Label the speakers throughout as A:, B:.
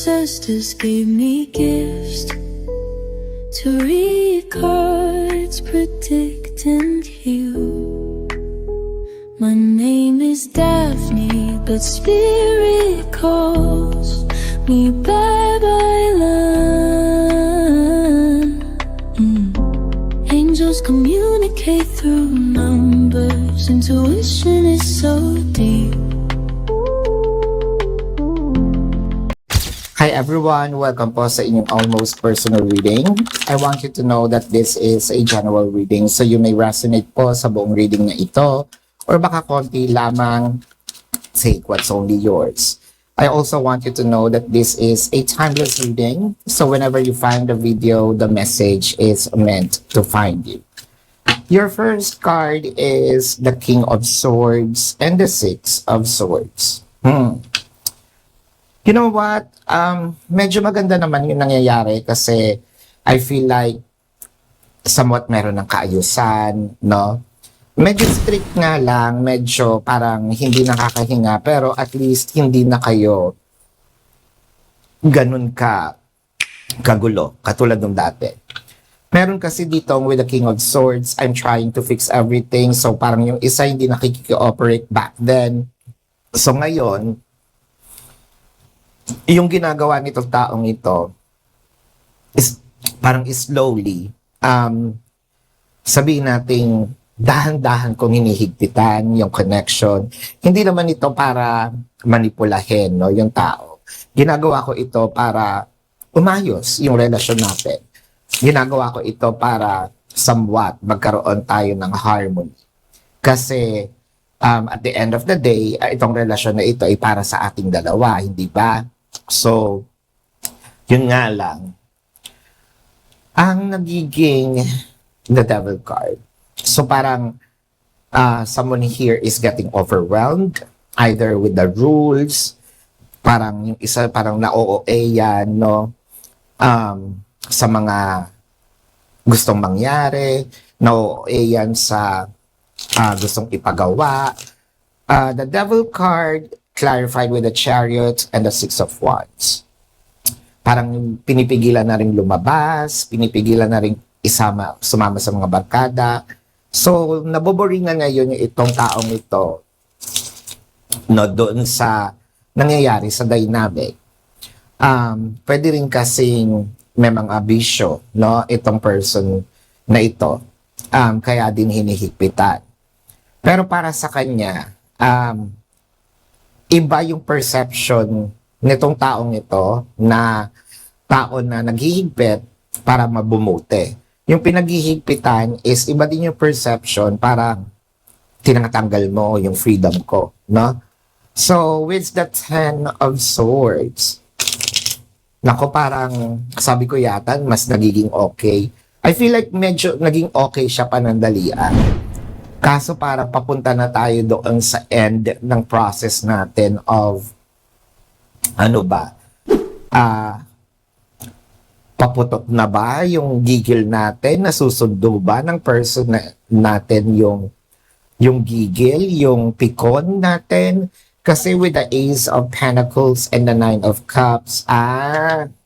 A: ancestors gave me gifts to read cards, predict and heal. My name is Daphne, but spirit calls me Babylon. Angels communicate through numbers. Intuition is so deep.
B: Hi everyone! Welcome po sa inyong almost personal reading. I want you to know that this is a general reading, so you may resonate po sa buong reading na ito or baka konti lamang, take what's only yours. I also want you to know that this is a timeless reading, so whenever you find the video, the message is meant to find you. Your first card is the King of Swords and the Six of Swords. You know what? Medyo maganda naman yung nangyayari kasi I feel like somewhat meron ng kaayusan, no? Medyo strict nga lang, medyo parang hindi nakakahinga, pero at least hindi na kayo ganun kagulo, katulad ng dati. Meron kasi dito with the King of Swords, I'm trying to fix everything, so parang yung isa hindi nakikiki-operate back then. So ngayon, yung ginagawa nitong taong ito is parang slowly, sabihin nating dahan-dahan kong hinihigpitan yung connection. Hindi naman ito para manipulahin, no, yung tao. Ginagawa ko ito para umayos yung relasyon natin. Ginagawa ko ito para somewhat magkaroon tayo ng harmony. Kasi at the end of the day, itong relasyon na ito ay para sa ating dalawa, hindi ba? So, yun nga lang. Ang nagiging the Devil card. So parang someone here is getting overwhelmed either with the rules, parang yung isa parang na-OOA yan, no? Sa mga gustong mangyari, na-OOA yan sa gustong ipagawa. The Devil card clarified with the Chariot and the Six of Wands. Parang pinipigilan na rin lumabas, pinipigilan na rin sumama sa mga barkada. So, naboboringan ngayon yung itong taong ito, no, doon sa nangyayari sa dynamic. Pwede rin kasing may mga bisyo, no, itong person na ito. Kaya din hinihigpitan. Pero para sa kanya, iba yung perception nitong taong ito na tao na naghihigpit para mabumuti. Yung pinaghihigpitan is iba din yung perception para tinatanggal mo yung freedom ko, no? So, with the Ten of Swords, nako parang sabi ko yata mas nagiging okay. I feel like medyo naging okay siya panandalian. Kaso parang papunta na tayo doon sa end ng process natin of paputok na ba yung gigil natin? Nasusundo ba ng person natin yung gigil, yung pikon natin? Kasi with the Ace of Pentacles and the Nine of Cups,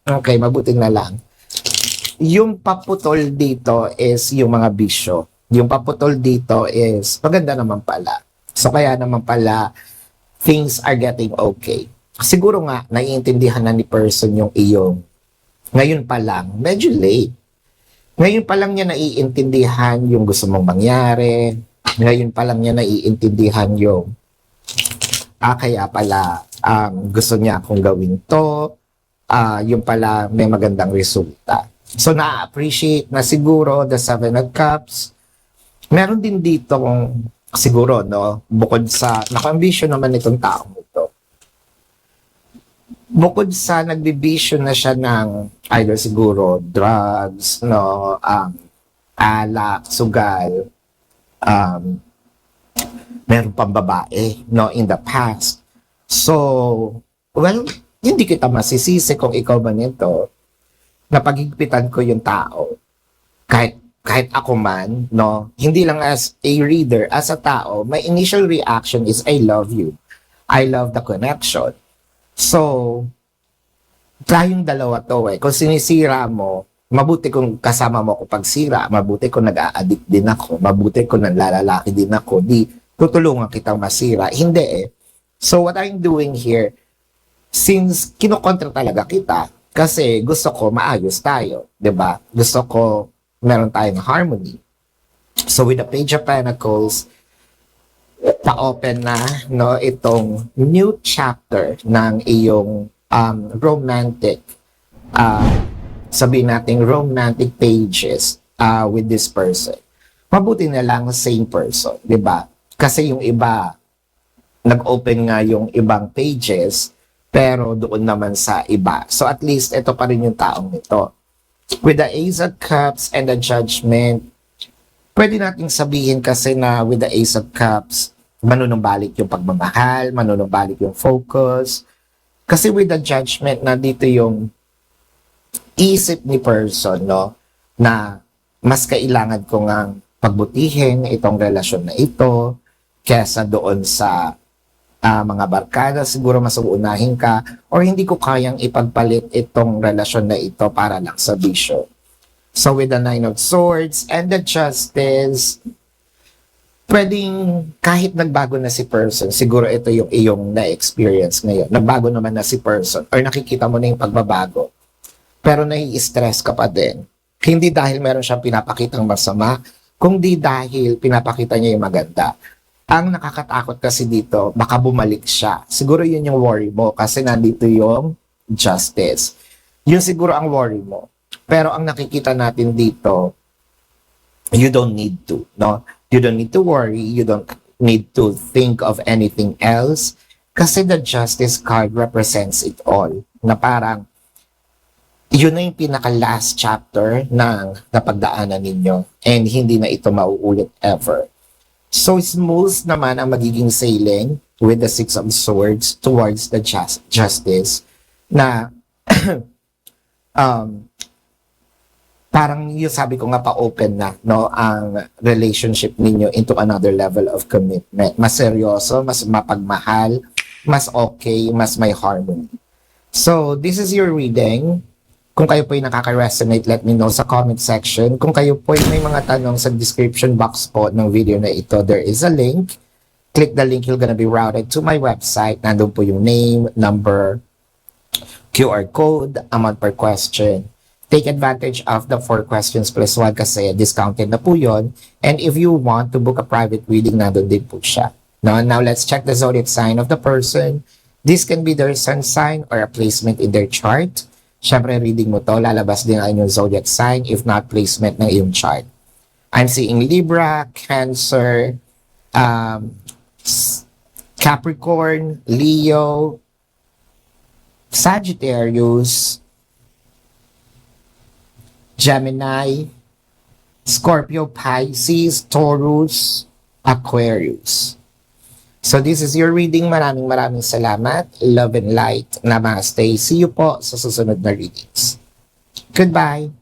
B: okay, mabuti na lang. Yung paputol dito is yung mga bisyo. Yung paputol dito is maganda naman pala. So kaya naman pala things are getting okay. Siguro nga naiintindihan na ni person yung iyong ngayon pa lang, medyo late. Ngayon pa lang niya naiintindihan yung gusto mong mangyari. Ngayon pa lang niya naiintindihan yung kaya pala gusto niya akong gawin to. Yung pala may magandang resulta. So na-appreciate na siguro the Seven of Cups. Meron din dito siguro, no, bukod sa naka-ambition naman itong taong ito. Bukod sa nagbibisyon na siya ng either siguro drugs, no, alak, sugal, meron pang babae, no, in the past. So, well, hindi kita masisisi kung ikaw man ito, napagigpitan ko yung tao. Kahit ako man, no, hindi lang as a reader, as a tao, my initial reaction is, I love you. I love the connection. So, tayong dalawa to eh. Kung sinisira mo, mabuti kung kasama mo ako pagsira, mabuti kung nag-a-addict din ako, mabuti kung nanlalalaki din ako, di tutulungan kitang masira. Hindi eh. So what I'm doing here, since kinokontra talaga kita, kasi gusto ko maayos tayo, 'di ba? Gusto ko meron tayong harmony. So with the Page of Pentacles, pa-open na no itong new chapter ng iyong romantic sabihin natin romantic pages with this person. Mabuti na lang same person, 'di ba? Kasi yung iba nag-open nga yung ibang pages pero doon naman sa iba. So at least ito pa rin yung taong ito. With the Ace of Cups and the Judgment, pwede nating sabihin kasi na with the Ace of Cups, manunumbalik yung pagmamahal, manunumbalik yung focus. Kasi with the Judgment, nandito yung isip ni person, no? Na mas kailangan ko ngang pagbutihin itong relasyon na ito kesa doon sa mga barkada, siguro mas uunahin ka or hindi ko kayang ipagpalit itong relasyon na ito para lang sa bisyo. So with the Nine of Swords and the Justice, pwedeng kahit nagbago na si person, siguro ito yung iyong na-experience ngayon. Nagbago naman na si person or nakikita mo na yung pagbabago. Pero nai-stress ka pa din. Hindi dahil meron siyang pinapakitang masama, kundi dahil pinapakita niya yung maganda. Ang nakakatakot kasi dito, baka bumalik siya. Siguro yun yung worry mo kasi nandito yung justice. Yun siguro ang worry mo. Pero ang nakikita natin dito, you don't need to, no? You don't need to worry. You don't need to think of anything else. Kasi the justice card represents it all. Na parang, yun na yung pinaka-last chapter ng napagdaanan ninyo. And hindi na ito mauulit ever. So smooth naman ang magiging sailing with the Six of Swords towards the justice na parang yung sabi ko nga pa-open na no ang relationship ninyo into another level of commitment. Mas seryoso, mas mapagmahal, mas okay, mas may harmony. So this is your reading. Kung kayo po ay nakaka-resonate, let me know sa comment section. Kung kayo po ay may mga tanong sa description box po ng video na ito, there is a link. Click the link, you're gonna be routed to my website. Nandun po yung name, number, QR code, amount per question. Take advantage of the 4 questions plus 1 kasi discounted na po yun. And if you want to book a private reading, nandun din po siya. Now let's check the zodiac sign of the person. This can be their sun sign or a placement in their chart. Siyempre, reading mo to, lalabas din ang inyong zodiac sign, if not placement ng iyong chart. I'm seeing Libra, Cancer, Capricorn, Leo, Sagittarius, Gemini, Scorpio, Pisces, Taurus, Aquarius. So this is your reading. Maraming salamat. Love and light. Namaste. See you po sa susunod na readings. Goodbye.